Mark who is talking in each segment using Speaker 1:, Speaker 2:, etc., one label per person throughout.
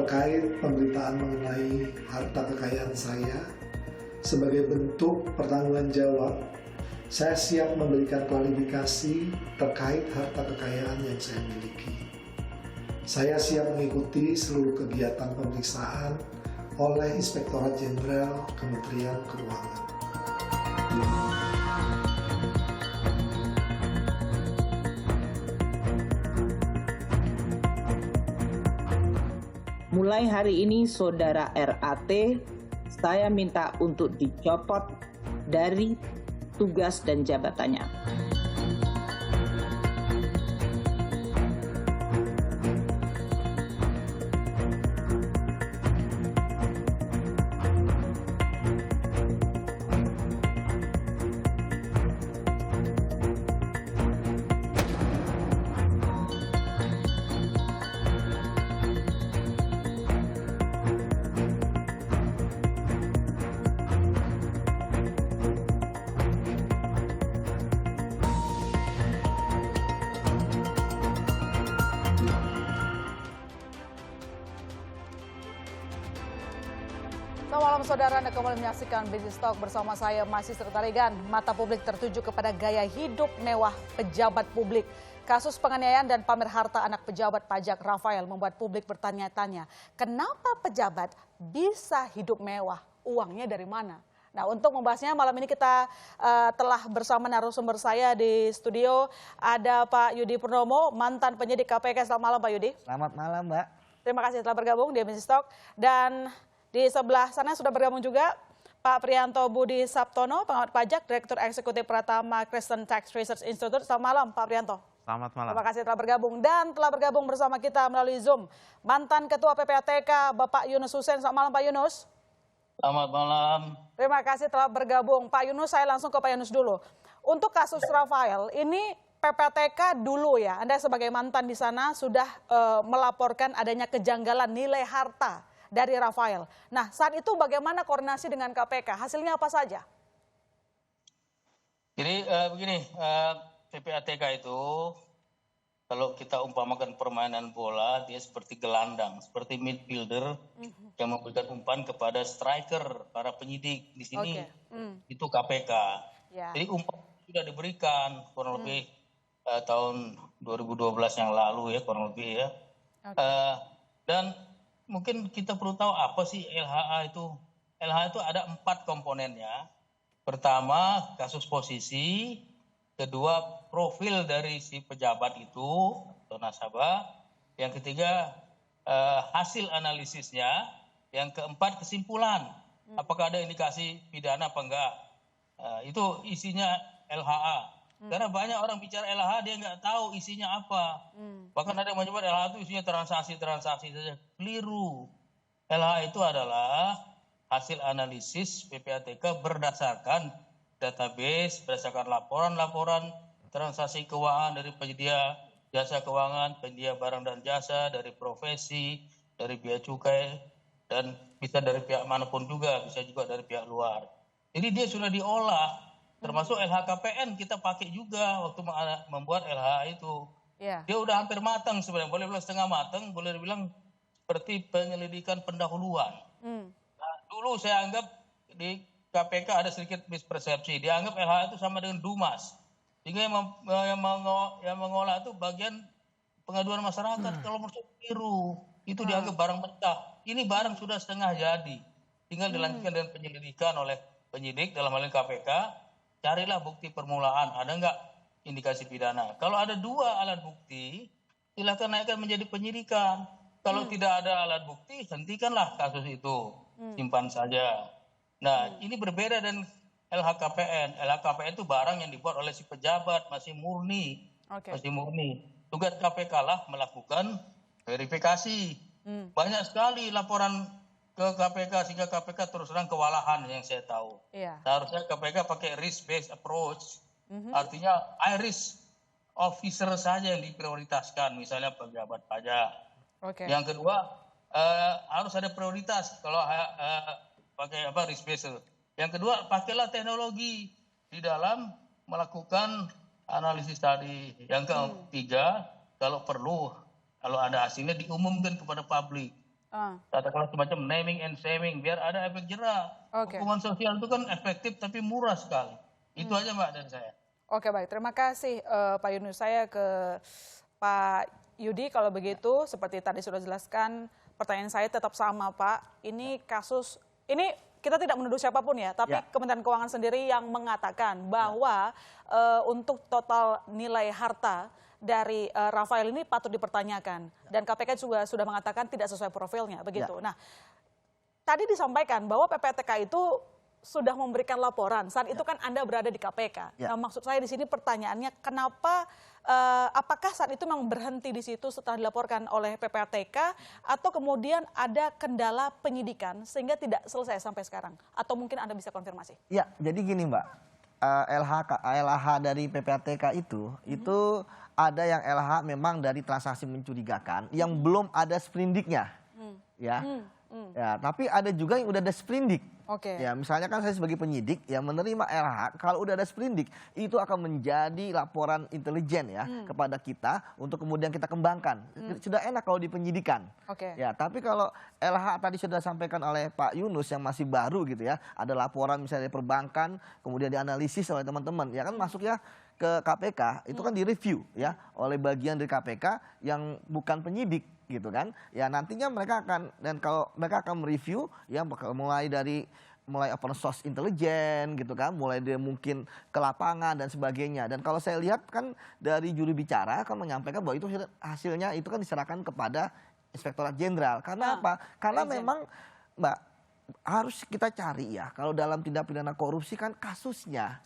Speaker 1: terkait pemberitaan mengenai harta kekayaan saya. Sebagai bentuk pertanggunggan jawab, saya siap memberikan klarifikasi terkait harta kekayaan yang saya miliki. Saya siap mengikuti seluruh kegiatan pemeriksaan oleh Inspektorat Jenderal Kementerian Keuangan.
Speaker 2: Mulai hari ini, Saudara RAT, saya minta untuk dicopot dari tugas dan jabatannya.
Speaker 3: Selamat malam saudara, Anda kembali menyaksikan Business Talk bersama saya Masih Sertarigan. Mata publik tertuju kepada gaya hidup mewah pejabat publik. Kasus penganiayaan dan pamer harta anak pejabat pajak Rafael membuat publik bertanya-tanya, kenapa pejabat bisa hidup mewah? Uangnya dari mana? Nah, untuk membahasnya malam ini kita telah bersama narasumber saya di studio. Ada Pak Yudi Purnomo, mantan penyidik KPK. Selamat malam Pak Yudi.
Speaker 4: Selamat malam Mbak.
Speaker 3: Terima kasih telah bergabung di Business Talk. Dan di sebelah sana sudah bergabung juga Pak Priyanto Budi Saptono, pengamat pajak, Direktur Eksekutif Pratama Kristen Tax Research Institute. Selamat malam Pak Priyanto.
Speaker 4: Selamat malam.
Speaker 3: Terima kasih telah bergabung. Dan telah bergabung bersama kita melalui Zoom mantan Ketua PPATK Bapak Yunus Hussein. Selamat malam Pak Yunus.
Speaker 5: Selamat malam.
Speaker 3: Terima kasih telah bergabung. Pak Yunus, saya langsung ke Pak Yunus dulu. Untuk kasus Rafael, ini PPATK dulu ya, Anda sebagai mantan di sana sudah melaporkan adanya kejanggalan nilai harta dari Rafael. Nah, saat itu bagaimana koordinasi dengan KPK? Hasilnya apa saja?
Speaker 5: Jadi begini, PPATK itu kalau kita umpamakan permainan bola, dia seperti gelandang, seperti midfielder yang memberikan umpan kepada striker, para penyidik di sini. Itu KPK.
Speaker 3: Ya.
Speaker 5: Jadi umpan sudah diberikan kurang lebih tahun 2012 yang lalu ya, kurang lebih ya. Dan mungkin kita perlu tahu apa sih LHA itu. LHA itu ada 4 komponennya. Pertama, kasus posisi. Kedua, profil dari si pejabat itu atau nasabah. Yang ketiga, hasil analisisnya. Yang keempat, kesimpulan. Apakah ada indikasi pidana apa enggak. Itu isinya LHA. Karena banyak orang bicara LHA dia nggak tahu isinya apa. Bahkan ada yang menyebut LHA itu isinya transaksi saja. Keliru. LHA itu adalah hasil analisis PPATK berdasarkan database, berdasarkan laporan-laporan transaksi keuangan dari penyedia jasa keuangan, penyedia barang dan jasa, dari profesi, dari bea cukai, dan bisa dari pihak manapun juga, bisa juga dari pihak luar. Jadi dia sudah diolah. Termasuk LHKPN kita pakai juga waktu membuat LHA itu.
Speaker 3: Yeah.
Speaker 5: Dia udah hampir matang sebenarnya, boleh bilang setengah matang, boleh dibilang seperti penyelidikan pendahuluan. Nah, dulu saya anggap di KPK ada sedikit mispersepsi, dianggap LHA itu sama dengan Dumas. Sehingga yang mengolah itu bagian pengaduan masyarakat. Kalau menurut keliru, itu dianggap barang mentah. Ini barang sudah setengah jadi. Tinggal dilanjutkan dengan penyelidikan oleh penyidik dalam hal ini KPK. Carilah bukti permulaan, ada nggak indikasi pidana. Kalau ada 2 alat bukti, silakan naikkan menjadi penyidikan. Kalau tidak ada alat bukti, hentikanlah kasus itu, simpan saja. Nah, ini berbeda dengan LHKPN. LHKPN itu barang yang dibuat oleh si pejabat, masih murni. Masih murni. Tugas KPK lah melakukan verifikasi. Banyak sekali laporan ke KPK sehingga KPK terus terang kewalahan yang saya tahu. Seharusnya KPK pakai risk based approach, artinya high risk officer saja yang diprioritaskan, misalnya pejabat pajak. Yang kedua harus ada prioritas kalau pakai risk based. Yang kedua pakailah teknologi di dalam melakukan analisis tadi. Yang ketiga kalau perlu, kalau ada hasilnya diumumkan kepada publik. Katakanlah semacam naming and shaming, biar ada efek jera.
Speaker 3: Oke.
Speaker 5: Hukuman sosial itu kan efektif tapi murah sekali. Itu aja Mbak dari saya.
Speaker 3: Oke, baik. Terima kasih Pak Yunus. Saya ke Pak Yudi. Kalau begitu, seperti tadi sudah jelaskan, pertanyaan saya tetap sama Pak. Ini kasus, ini kita tidak menuduh siapapun ya, tapi Kementerian Keuangan sendiri yang mengatakan bahwa untuk total nilai harta dari Rafael ini patut dipertanyakan. Dan KPK juga sudah mengatakan tidak sesuai profilnya, begitu. Nah, tadi disampaikan bahwa PPATK itu sudah memberikan laporan. Saat itu kan Anda berada di KPK. Nah, maksud saya di sini pertanyaannya, kenapa, apakah saat itu memang berhenti di situ setelah dilaporkan oleh PPATK, atau kemudian ada kendala penyidikan sehingga tidak selesai sampai sekarang? Atau mungkin Anda bisa konfirmasi?
Speaker 4: Ya, jadi gini Mbak, LH dari PPATK itu ada yang LH memang dari transaksi mencurigakan yang belum ada sprindiknya, ya. Ya, tapi ada juga yang udah ada sprindik.
Speaker 3: Oke.
Speaker 4: Ya, misalnya kan saya sebagai penyidik yang menerima LH, kalau udah ada sprindik itu akan menjadi laporan intelijen ya kepada kita untuk kemudian kita kembangkan. Sudah enak kalau di penyidikan.
Speaker 3: Oke.
Speaker 4: Ya, tapi kalau LH tadi sudah sampaikan oleh Pak Yunus yang masih baru gitu ya, ada laporan misalnya dari perbankan, kemudian dianalisis oleh teman-teman, ya kan masuk ya ke KPK, itu kan direview ya oleh bagian dari KPK yang bukan penyidik gitu kan. Ya nantinya mereka akan, dan kalau mereka akan mereview ya mulai open source intelijen gitu kan, mulai dari mungkin ke lapangan dan sebagainya. Dan kalau saya lihat kan dari juru bicara kan menyampaikan bahwa itu hasilnya itu kan diserahkan kepada Inspektorat Jenderal. Karena apa? Karena memang Mbak harus kita cari ya, kalau dalam tindak pidana korupsi kan kasusnya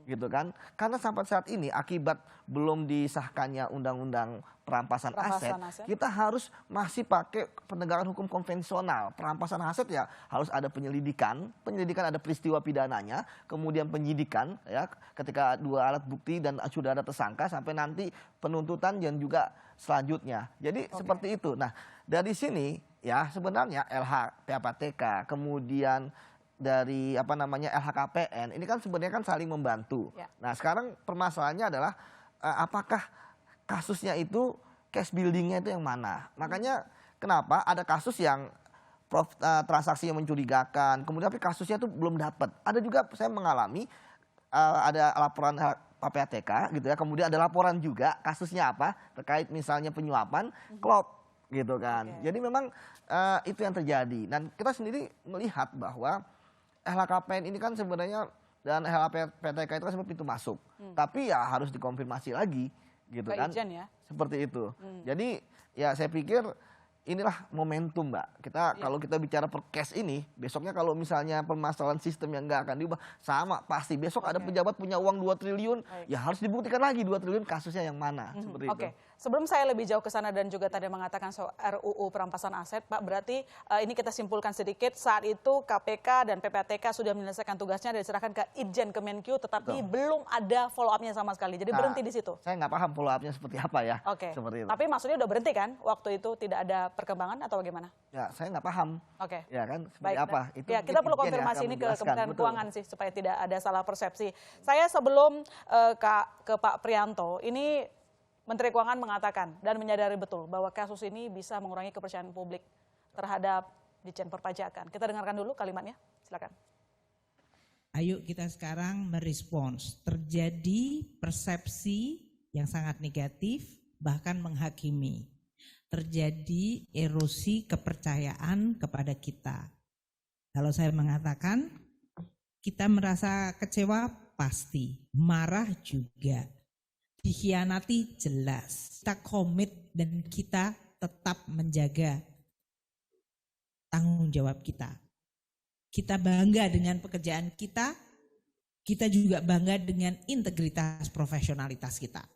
Speaker 4: gitu kan. Karena sampai saat ini akibat belum disahkannya undang-undang perampasan aset, kita harus masih pakai penegakan hukum konvensional. Perampasan aset ya harus ada penyelidikan ada peristiwa pidananya, kemudian penyidikan ya ketika dua alat bukti dan sudah ada tersangka sampai nanti penuntutan dan juga selanjutnya. Jadi seperti itu. Nah, dari sini ya sebenarnya LH PPATK kemudian dari LHKPN ini kan sebenarnya kan saling membantu. Nah, sekarang permasalahannya adalah apakah kasusnya itu cash buildingnya itu yang mana? Makanya kenapa ada kasus yang transaksi yang mencurigakan, kemudian tapi kasusnya itu belum dapat. Ada juga saya mengalami ada laporan PPATK gitu ya, kemudian ada laporan juga kasusnya apa terkait misalnya penyuapan klop gitu kan. Jadi memang itu yang terjadi. Dan kita sendiri melihat bahwa LHKPN ini kan sebenarnya dan LHPTK itu kan sebenarnya pintu masuk. Tapi ya harus dikonfirmasi lagi gitu kan.
Speaker 3: Ya?
Speaker 4: Seperti itu. Jadi ya saya pikir inilah momentum Mbak. Kalau kita bicara per case ini, besoknya kalau misalnya permasalahan sistem yang nggak akan diubah, sama pasti besok ada pejabat punya uang 2 triliun, ya harus dibuktikan lagi 2 triliun kasusnya yang mana. Seperti itu.
Speaker 3: Sebelum saya lebih jauh ke sana dan juga tadi mengatakan soal RUU perampasan aset, Pak, berarti ini kita simpulkan sedikit, saat itu KPK dan PPATK sudah menyelesaikan tugasnya dan diserahkan ke Itjen Kemenkyu, tetapi belum ada follow up-nya sama sekali. Jadi berhenti di situ.
Speaker 4: Saya nggak paham follow up-nya seperti apa ya. Seperti itu.
Speaker 3: Tapi maksudnya udah berhenti kan? Waktu itu tidak ada perkembangan atau bagaimana?
Speaker 4: Ya, saya nggak paham. Ya kan, seperti apa? Itu
Speaker 3: ya, kita perlu konfirmasi ini ke Kementerian Keuangan sih, supaya tidak ada salah persepsi. Saya sebelum ke Pak Prianto, ini Menteri Keuangan mengatakan dan menyadari betul bahwa kasus ini bisa mengurangi kepercayaan publik terhadap Ditjen Perpajakan. Kita dengarkan dulu kalimatnya, silakan.
Speaker 6: Ayo kita sekarang merespons. Terjadi persepsi yang sangat negatif, bahkan menghakimi. Terjadi erosi kepercayaan kepada kita. Kalau saya mengatakan, kita merasa kecewa pasti, marah juga. Dikhianati jelas. Kita komit dan kita tetap menjaga tanggung jawab kita. Kita bangga dengan pekerjaan kita, kita juga bangga dengan integritas profesionalitas kita.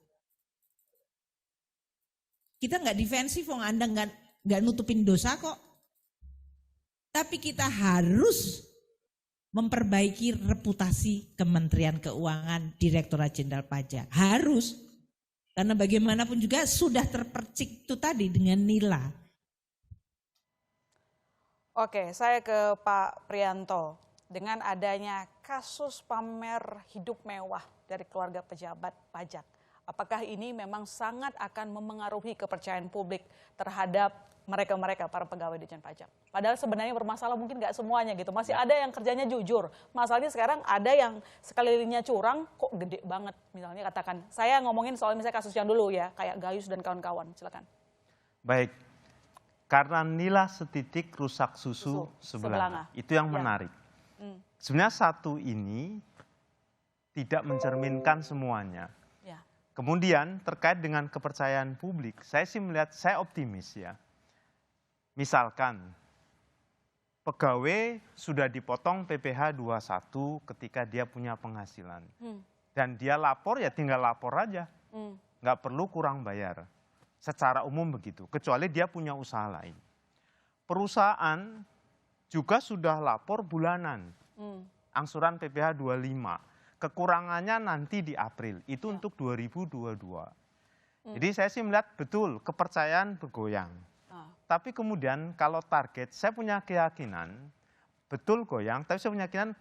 Speaker 6: Kita nggak defensif, Anda nggak nutupin dosa kok. Tapi kita harus memperbaiki reputasi Kementerian Keuangan, Direktorat Jenderal Pajak. Harus. Karena bagaimanapun juga sudah terpercik itu tadi dengan nila.
Speaker 3: Oke, saya ke Pak Prianto. Dengan adanya kasus pamer hidup mewah dari keluarga pejabat pajak, Apakah ini memang sangat akan memengaruhi kepercayaan publik terhadap mereka-mereka para pegawai Ditjen Pajak? Padahal sebenarnya bermasalah mungkin nggak semuanya gitu. Masih ada yang kerjanya jujur. Masalahnya sekarang ada yang sekelilingnya curang kok gede banget. Misalnya katakan, saya ngomongin soal misalnya kasus yang dulu ya, kayak Gayus dan kawan-kawan. Silakan.
Speaker 7: Baik, karena nila setitik rusak susu sebelanga. Itu yang menarik. Sebenarnya satu ini tidak mencerminkan semuanya.
Speaker 3: Ya.
Speaker 7: Kemudian terkait dengan kepercayaan publik, saya sih melihat, saya optimis ya. Misalkan pegawai sudah dipotong PPh 21 ketika dia punya penghasilan. Dan dia lapor ya tinggal lapor aja. Nggak perlu kurang bayar. Secara umum begitu, kecuali dia punya usaha lain. Perusahaan juga sudah lapor bulanan. Angsuran PPh 25. Kekurangannya nanti di April, itu untuk 2022. Jadi saya sih melihat betul kepercayaan bergoyang. Tapi kemudian kalau target, saya punya keyakinan, betul goyang, tapi saya punya keyakinan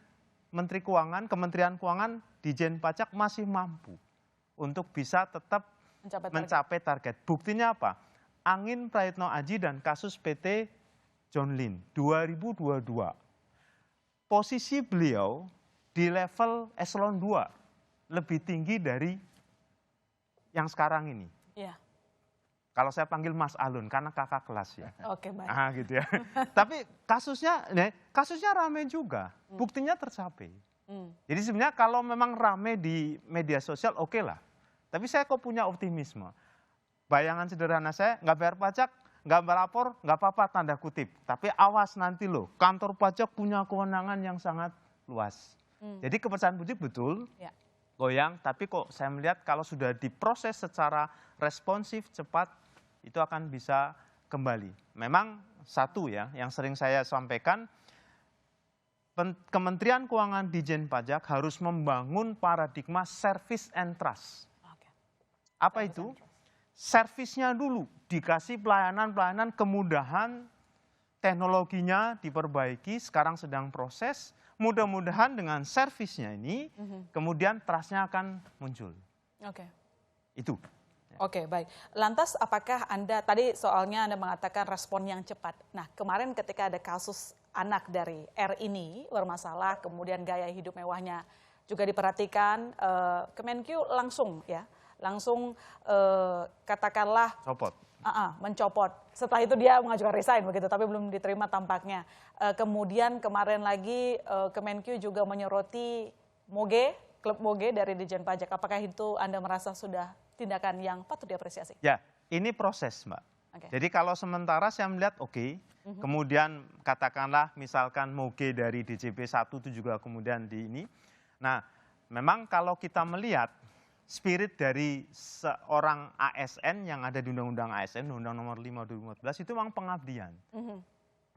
Speaker 7: Menteri Keuangan, Kementerian Keuangan, Ditjen Pajak masih mampu untuk bisa tetap mencapai target. Buktinya apa? Angin Praitno Aji dan kasus PT John Lynn 2022. Posisi beliau di level eselon 2 lebih tinggi dari yang sekarang ini.
Speaker 3: Iya.
Speaker 7: Kalau saya panggil Mas Alun karena kakak kelas ya.
Speaker 3: Oke, baik.
Speaker 7: Gitu ya. Tapi kasusnya rame juga. Buktinya tercapai. Jadi sebenarnya kalau memang rame di media sosial oke lah. Tapi saya kok punya optimisme. Bayangan sederhana saya, nggak bayar pajak, nggak melapor, nggak apa-apa tanda kutip. Tapi awas nanti loh, kantor pajak punya kewenangan yang sangat luas. Jadi kepercayaan publik betul goyang, tapi kok saya melihat kalau sudah diproses secara responsif, cepat, itu akan bisa kembali. Memang satu ya, yang sering saya sampaikan, Kementerian Keuangan Ditjen Pajak harus membangun paradigma service and trust. Apa itu? Servisnya dulu, dikasih pelayanan-pelayanan, kemudahan, teknologinya diperbaiki, sekarang sedang proses. Mudah-mudahan dengan servisnya ini, kemudian trust-nya akan muncul.
Speaker 3: Oke.
Speaker 7: Itu.
Speaker 3: Oke, baik. Lantas apakah Anda, tadi soalnya Anda mengatakan respon yang cepat. Nah, kemarin ketika ada kasus anak dari R ini bermasalah, kemudian gaya hidup mewahnya juga diperhatikan, Kemenkyu langsung katakanlah mencopot. Setelah itu dia mengajukan resign begitu, tapi belum diterima tampaknya. Kemudian kemarin lagi Kemenkyu juga menyoroti Moge, klub Moge dari Ditjen Pajak. Apakah itu Anda merasa sudah tindakan yang patut diapresiasi?
Speaker 7: Ya, ini proses, Mbak.
Speaker 3: Okay.
Speaker 7: Jadi kalau sementara saya melihat oke. Kemudian katakanlah misalkan Moge dari DJP 1 itu juga kemudian di ini. Nah, memang kalau kita melihat spirit dari seorang ASN yang ada di Undang-Undang ASN, Undang Nomor 5 2014 itu memang pengabdian.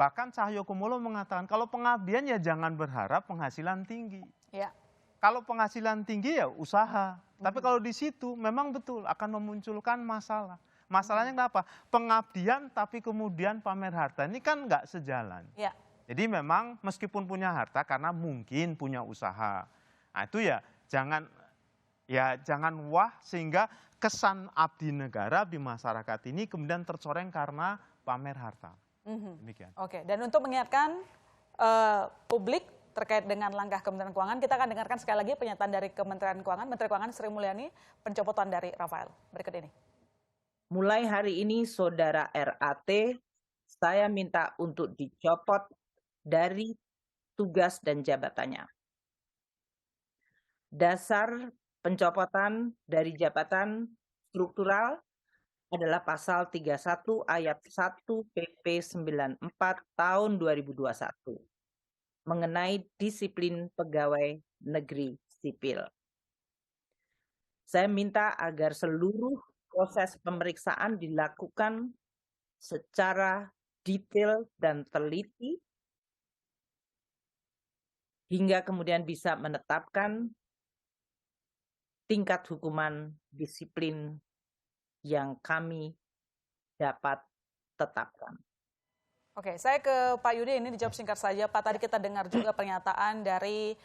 Speaker 7: Bahkan Cahyokumolo mengatakan kalau pengabdian ya jangan berharap penghasilan tinggi.
Speaker 3: Ya.
Speaker 7: Kalau penghasilan tinggi ya usaha. Tapi kalau di situ memang betul akan memunculkan masalah. Masalahnya kenapa? Pengabdian tapi kemudian pamer harta ini kan nggak sejalan.
Speaker 3: Ya.
Speaker 7: Jadi memang meskipun punya harta karena mungkin punya usaha. Nah itu ya jangan wah sehingga kesan abdi negara di masyarakat ini kemudian tercoreng karena pamer harta. Demikian.
Speaker 3: Oke, dan untuk mengingatkan publik terkait dengan langkah Kementerian Keuangan, kita akan dengarkan sekali lagi pernyataan dari Kementerian Keuangan, Menteri Keuangan Sri Mulyani, pencopotan dari Rafael. Berikut ini.
Speaker 2: Mulai hari ini Saudara RAT, saya minta untuk dicopot dari tugas dan jabatannya. Dasar pencopotan dari jabatan struktural adalah pasal 31 ayat 1 PP 94 tahun 2021 mengenai disiplin pegawai negeri sipil. Saya minta agar seluruh proses pemeriksaan dilakukan secara detail dan teliti hingga kemudian bisa menetapkan tingkat hukuman disiplin yang kami dapat tetapkan.
Speaker 3: Oke, saya ke Pak Yudi, ini dijawab singkat saja. Pak, tadi kita dengar juga pernyataan dari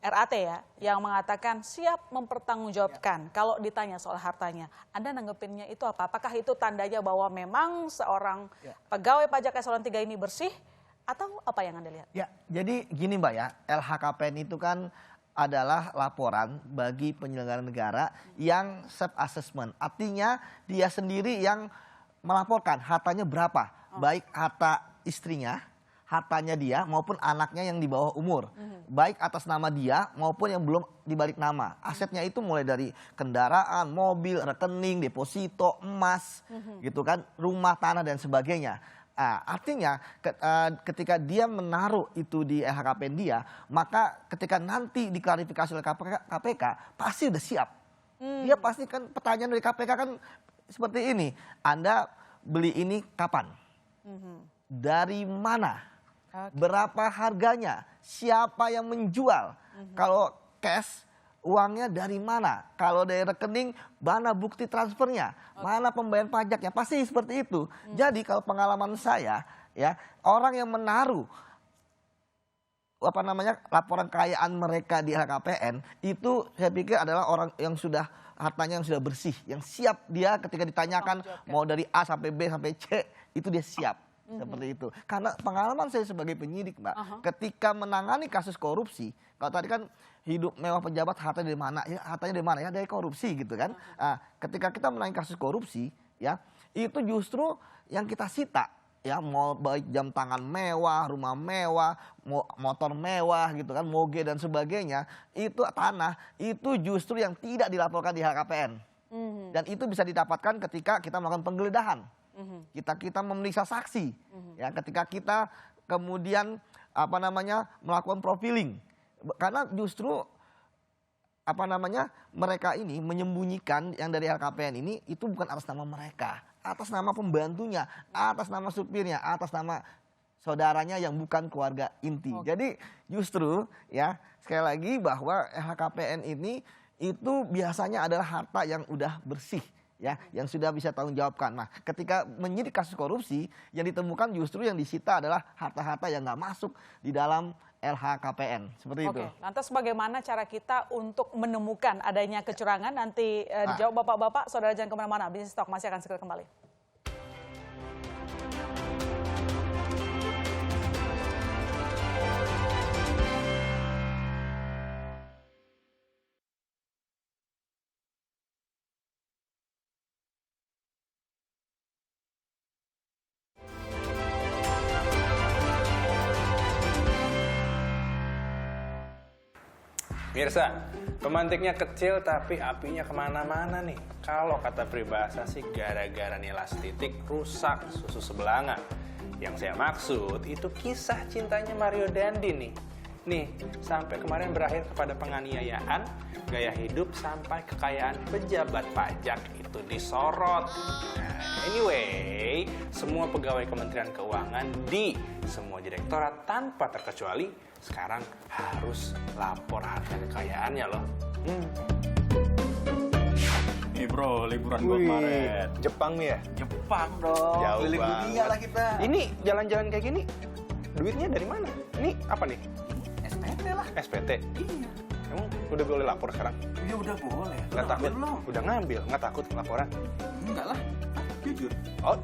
Speaker 3: RAT ya, yang mengatakan siap mempertanggungjawabkan kalau ditanya soal hartanya. Anda nanggepinnya itu apa? Apakah itu tandanya bahwa memang seorang pegawai pajak eselon 3 ini bersih atau apa yang Anda lihat?
Speaker 4: Ya, jadi gini Mbak ya, LHKPN itu kan adalah laporan bagi penyelenggara negara yang self-assessment. Artinya dia sendiri yang melaporkan hartanya berapa, baik harta istrinya, hartanya dia maupun anaknya yang di bawah umur. Baik atas nama dia maupun yang belum dibalik nama. Asetnya itu mulai dari kendaraan, mobil, rekening, deposito, emas, gitu kan, rumah, tanah dan sebagainya. Artinya ketika dia menaruh itu di LHKPN dia, maka ketika nanti diklarifikasi oleh KPK pasti udah siap. Dia pasti kan pertanyaan dari KPK kan seperti ini. Anda beli ini kapan? Dari mana? Berapa harganya? Siapa yang menjual? Kalau cash, uangnya dari mana? Kalau dari rekening, mana bukti transfernya? Mana pembayaran pajaknya? Pasti seperti itu. Jadi kalau pengalaman saya, ya orang yang menaruh laporan kekayaan mereka di LHKPN itu saya pikir adalah orang yang sudah hartanya yang sudah bersih, yang siap dia ketika ditanyakan mau dari A sampai B sampai C itu dia siap. Seperti itu. Karena pengalaman saya sebagai penyidik, Mbak, ketika menangani kasus korupsi, kalau tadi kan hidup mewah pejabat hartanya dari mana? Ya hartanya dari mana? Ya dari korupsi gitu kan. Ketika kita menangani kasus korupsi, ya itu justru yang kita sita, ya mau baik jam tangan mewah, rumah mewah, motor mewah gitu kan, moge dan sebagainya, itu tanah itu justru yang tidak dilaporkan di LHKPN. Dan itu bisa didapatkan ketika kita melakukan penggeledahan. Kita memeriksa saksi, ya ketika kita kemudian melakukan profiling, karena justru mereka ini menyembunyikan yang dari LHKPN ini itu bukan atas nama mereka, atas nama pembantunya, atas nama supirnya, atas nama saudaranya yang bukan keluarga inti. Jadi justru ya sekali lagi bahwa LHKPN ini itu biasanya adalah harta yang udah bersih. Ya, yang sudah bisa tanggung jawabkan. Nah, ketika menyidik kasus korupsi, yang ditemukan justru yang disita adalah harta-harta yang nggak masuk di dalam LHKPN. Seperti itu.
Speaker 3: Lantas bagaimana cara kita untuk menemukan adanya kecurangan? Nanti dijawab Bapak-Bapak, saudara jangan kemana-mana. Bisnis Talk masih akan segera kembali.
Speaker 8: Mirsa, pemantiknya kecil tapi apinya kemana-mana nih. Kalau kata peribahasa sih gara-gara nilas titik rusak susu sebelanga. Yang saya maksud itu kisah cintanya Mario Dandi nih. Nih, sampai kemarin berakhir kepada penganiayaan, gaya hidup sampai kekayaan pejabat pajak itu disorot. Nah, anyway, semua pegawai Kementerian Keuangan di semua direktorat tanpa terkecuali sekarang harus lapor harta kekayaannya loh.
Speaker 9: Nih bro, liburan gua kemarin.
Speaker 8: Jepang nih ya?
Speaker 9: Jepang dong.
Speaker 8: Jauh
Speaker 9: keliling
Speaker 8: banget.
Speaker 9: dunia lah kita.
Speaker 8: Ini jalan-jalan kayak gini, duitnya dari mana? Ini apa nih?
Speaker 9: SPT lah.
Speaker 8: SPT?
Speaker 9: Iya.
Speaker 8: Emang udah boleh lapor sekarang?
Speaker 9: Ya udah boleh.
Speaker 8: Nggak takut?
Speaker 9: Belum.
Speaker 8: Udah ngambil, nggak takut laporan?
Speaker 9: Enggak lah. Jujur.
Speaker 8: Oh,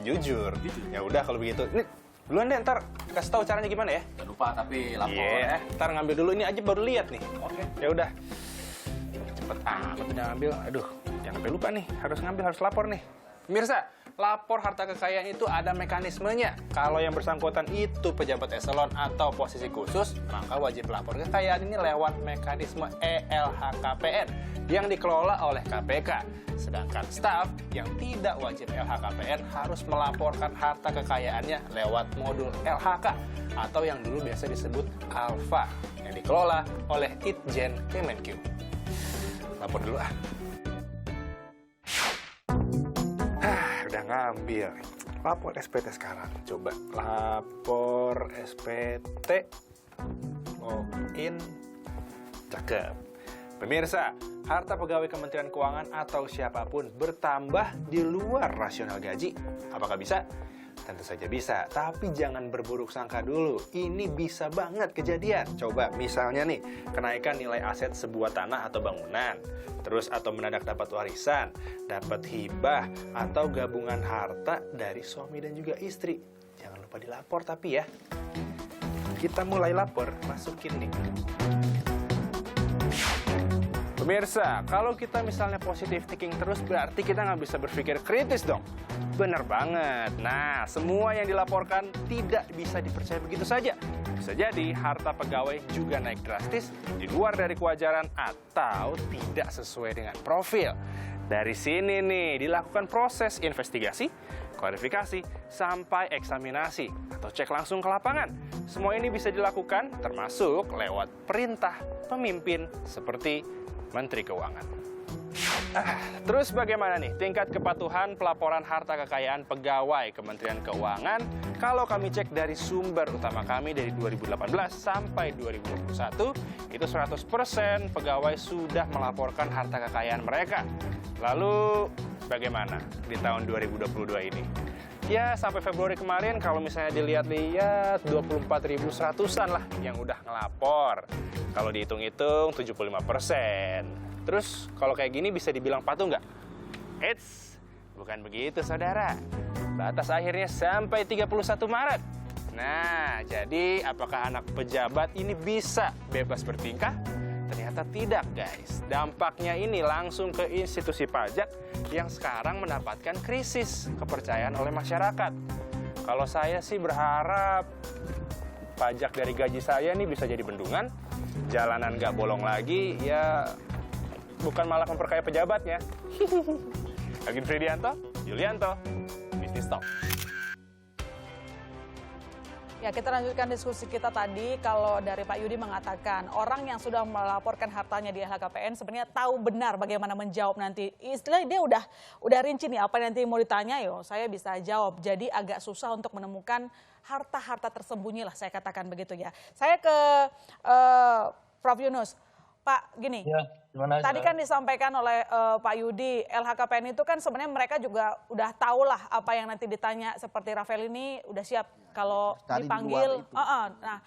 Speaker 8: jujur. Ya udah kalau begitu. Ini duluan deh, ntar kasih tahu caranya gimana ya.
Speaker 9: Jangan lupa tapi lapor
Speaker 8: Iya, ntar ngambil dulu, ini aja baru lihat nih.
Speaker 9: Oke.
Speaker 8: Ya udah. Cepet amat udah ngambil. Aduh, jangan sampai lupa nih. Harus ngambil, harus lapor nih. Pemirsa, lapor harta kekayaan itu ada mekanismenya. Kalau yang bersangkutan itu pejabat eselon atau posisi khusus, maka wajib lapor kekayaan ini lewat mekanisme ELHKPN yang dikelola oleh KPK. Sedangkan staf yang tidak wajib LHKPN harus melaporkan harta kekayaannya lewat modul LHK atau yang dulu biasa disebut Alfa yang dikelola oleh Itjen Kemenq. Lapor dulu ah. Udah ngambil. Lapor SPT sekarang. Coba lapor SPT. Login. Cakep. Pemirsa, harta pegawai Kementerian Keuangan atau siapapun bertambah di luar rasional gaji. Apakah bisa? Tentu saja bisa, tapi jangan berburuk sangka dulu. Ini bisa banget kejadian. Coba misalnya nih, kenaikan nilai aset sebuah tanah atau bangunan, terus atau mendadak dapat warisan, dapat hibah, atau gabungan harta dari suami dan juga istri. Jangan lupa dilapor tapi ya. Kita mulai lapor, masukin nih. Pemirsa, kalau kita misalnya positive thinking terus berarti kita nggak bisa berpikir kritis dong. Bener banget. Nah, semua yang dilaporkan tidak bisa dipercaya begitu saja. Bisa jadi harta pegawai juga naik drastis di luar dari kewajaran atau tidak sesuai dengan profil. Dari sini nih dilakukan proses investigasi, klarifikasi, sampai eksaminasi atau cek langsung ke lapangan. Semua ini bisa dilakukan termasuk lewat perintah pemimpin seperti Menteri Keuangan. Terus bagaimana nih tingkat kepatuhan pelaporan harta kekayaan pegawai Kementerian Keuangan? Kalau kami cek dari sumber utama kami dari 2018 sampai 2021, itu 100% pegawai sudah melaporkan harta kekayaan mereka. Lalu bagaimana di tahun 2022 ini? Ya sampai Februari kemarin kalau misalnya dilihat-lihat 24.100-an lah yang udah ngelapor. Kalau dihitung-hitung 75%. Terus kalau kayak gini bisa dibilang patuh nggak? Eits, bukan begitu saudara. Batas akhirnya sampai 31 Maret. Nah, jadi apakah anak pejabat ini bisa bebas bertingkah? Ternyata tidak guys. Dampaknya ini langsung ke institusi pajak yang sekarang mendapatkan krisis kepercayaan oleh masyarakat. Kalau saya sih berharap pajak dari gaji saya nih bisa jadi bendungan, jalanan nggak bolong lagi, ya bukan malah memperkaya pejabatnya. Agin Fridianto, Yulianto, Bisnis Talk.
Speaker 3: Ya, kita lanjutkan diskusi kita tadi. Kalau dari Pak Yudi mengatakan orang yang sudah melaporkan hartanya di LHKPN sebenarnya tahu benar bagaimana menjawab nanti. Istilahnya dia udah rinci nih apa nanti mau ditanya, yo saya bisa jawab. Jadi agak susah untuk menemukan harta-harta tersembunyi lah, saya katakan begitu ya. Saya ke Prof Yunus. Pak, gini,
Speaker 5: Ya, gimana
Speaker 3: tadi kan disampaikan oleh Pak Yudi, LHKPN itu kan sebenarnya mereka juga udah tahu lah apa yang nanti ditanya, seperti Rafael ini udah siap kalau
Speaker 4: Tadi di
Speaker 3: dipanggil.
Speaker 4: luar itu.
Speaker 3: Nah,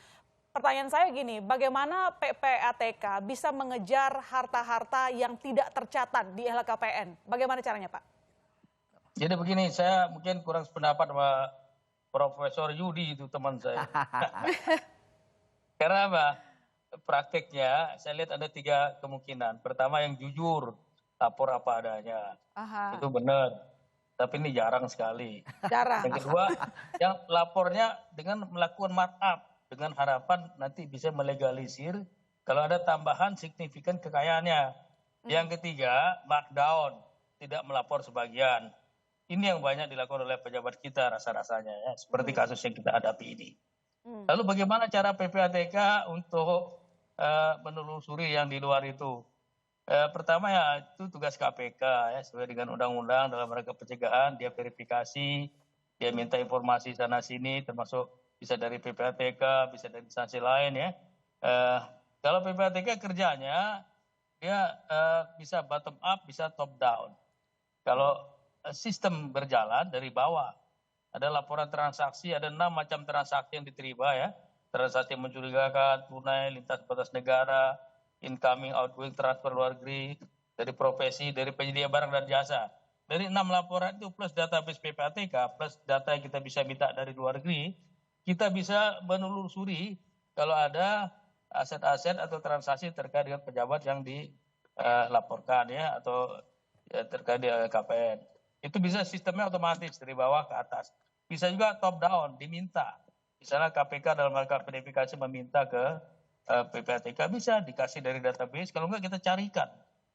Speaker 3: pertanyaan saya gini, bagaimana PPATK bisa mengejar harta-harta yang tidak tercatat di LHKPN? Bagaimana caranya, Pak?
Speaker 5: Jadi begini, saya mungkin kurang sependapat sama Profesor Yudi itu teman saya. Karena apa? Prakteknya saya lihat ada 3 kemungkinan. Pertama yang jujur, lapor apa adanya.
Speaker 3: Aha.
Speaker 5: Itu benar. Tapi ini jarang sekali.
Speaker 3: Jarang.
Speaker 5: Yang kedua, yang lapornya dengan melakukan markup dengan harapan nanti bisa melegalisir kalau ada tambahan signifikan kekayaannya. Yang ketiga, markdown, tidak melapor sebagian. Ini yang banyak dilakukan oleh pejabat kita rasa-rasanya ya, seperti kasus yang kita hadapi ini. Lalu bagaimana cara PPATK untuk menelusuri yang di luar itu? Pertama ya itu tugas KPK ya, sesuai dengan undang-undang dalam rangka pencegahan, dia verifikasi, dia minta informasi sana sini, termasuk bisa dari PPATK, bisa dari instansi lain ya. Kalau PPATK kerjanya dia bisa bottom up, bisa top down. Kalau sistem berjalan dari bawah, ada laporan transaksi, ada 6 macam transaksi yang diterima ya. Transaksi mencurigakan, tunai, lintas batas negara, incoming, outgoing, transfer luar negeri, dari profesi, dari penyedia barang dan jasa. Dari 6 laporan itu plus database PPATK, plus data yang kita bisa minta dari luar negeri, kita bisa menelusuri kalau ada aset-aset atau transaksi terkait dengan pejabat yang dilaporkan ya, atau ya, terkait dengan KPN. Itu bisa sistemnya otomatis dari bawah ke atas. Bisa juga top down, diminta. Misalnya KPK dalam rangka verifikasi meminta ke PPATK, bisa dikasih dari database, kalau enggak kita carikan.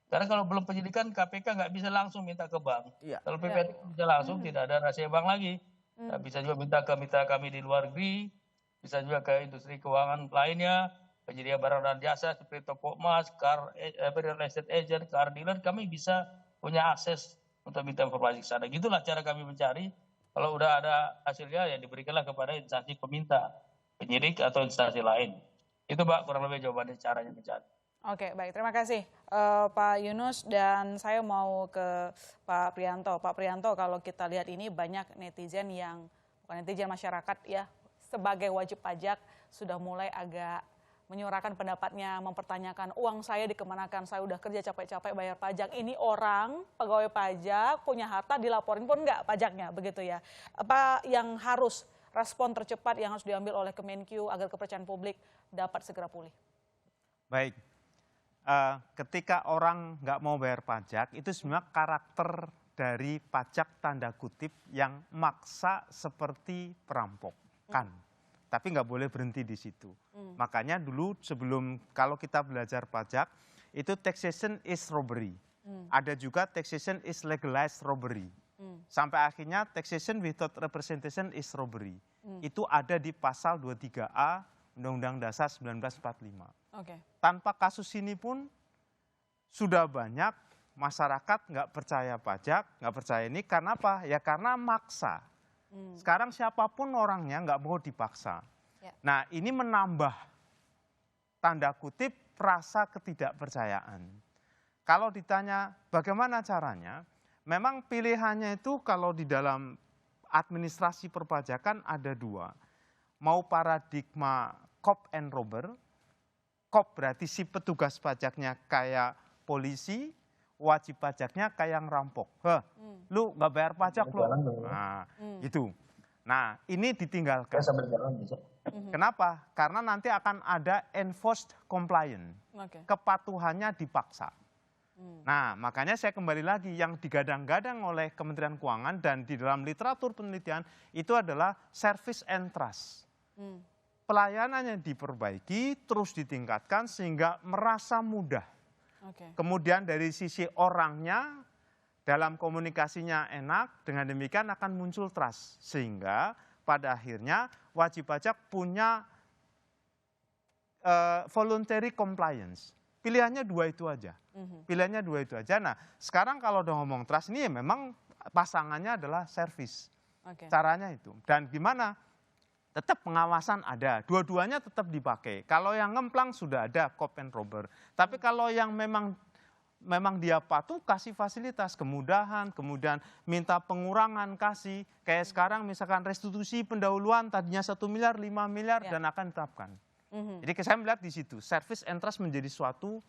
Speaker 5: Karena kalau belum penyidikan, KPK nggak bisa langsung minta ke bank.
Speaker 4: Iya.
Speaker 5: Kalau PPATK bisa langsung, tidak ada rahasia bank lagi. Bisa juga minta ke mitra kami di luar negeri, bisa juga ke industri keuangan lainnya, penyedia barang dan jasa seperti toko emas, real estate agent, car dealer, kami bisa punya akses untuk minta informasi ke sana. Gitulah cara kami mencari. Kalau udah ada hasilnya ya diberikanlah kepada instansi peminta, penyidik atau instansi lain. Itu Pak kurang lebih jawabannya caranya mencari.
Speaker 3: Oke, baik. Terima kasih Pak Yunus, dan saya mau ke Pak Priyanto. Pak Priyanto, kalau kita lihat ini banyak netizen yang, bukan netizen, masyarakat ya, sebagai wajib pajak sudah mulai agak menyuarakan pendapatnya, mempertanyakan uang saya dikemanakan, saya udah kerja capek-capek bayar pajak. Ini orang pegawai pajak punya harta dilaporin pun enggak pajaknya, begitu ya. Apa yang harus respon tercepat yang harus diambil oleh Kemenkyu agar kepercayaan publik dapat segera pulih?
Speaker 7: Baik, ketika orang nggak mau bayar pajak, itu sebenarnya karakter dari pajak tanda kutip yang maksa seperti perampokan. Tapi nggak boleh berhenti di situ. Makanya dulu sebelum, kalau kita belajar pajak, itu taxation is robbery. Ada juga taxation is legalized robbery. Sampai akhirnya taxation without representation is robbery. Itu ada di pasal 23A Undang-Undang Dasar 1945. Tanpa kasus ini pun sudah banyak masyarakat nggak percaya pajak, nggak percaya ini. Karena apa? Ya karena maksa. Sekarang siapapun orangnya nggak mau dipaksa. Nah, ini menambah tanda kutip rasa ketidakpercayaan. Kalau ditanya bagaimana caranya, memang pilihannya itu kalau di dalam administrasi perpajakan ada dua. Mau paradigma cop and robber. Cop berarti si petugas pajaknya kayak polisi, wajib pajaknya kayak ngerampok. Lu nggak bayar pajak lu. Nah, itu. Nah, ini ditinggalkan. Kenapa? Karena nanti akan ada enforced compliance. Kepatuhannya dipaksa. Nah, makanya saya kembali lagi, yang digadang-gadang oleh Kementerian Keuangan dan di dalam literatur penelitian itu adalah service and trust. Pelayanannya diperbaiki, terus ditingkatkan sehingga merasa mudah. Kemudian dari sisi orangnya, dalam komunikasinya enak, dengan demikian akan muncul trust. Sehingga pada akhirnya wajib pajak punya voluntary compliance. Pilihannya dua itu aja. Pilihannya dua itu aja. Nah, sekarang kalau udah ngomong trust ini ya memang pasangannya adalah service. Caranya itu. Dan gimana? Tetap pengawasan ada. Dua-duanya tetap dipakai. Kalau yang ngemplang sudah ada cop and robber. Tapi kalau yang memang dia patuh, kasih fasilitas, kemudahan, kemudian minta pengurangan, kasih. Kayak sekarang misalkan restitusi pendahuluan tadinya 1 miliar, 5 miliar dan akan ditetapkan. Jadi saya melihat di situ, service and trust menjadi suatu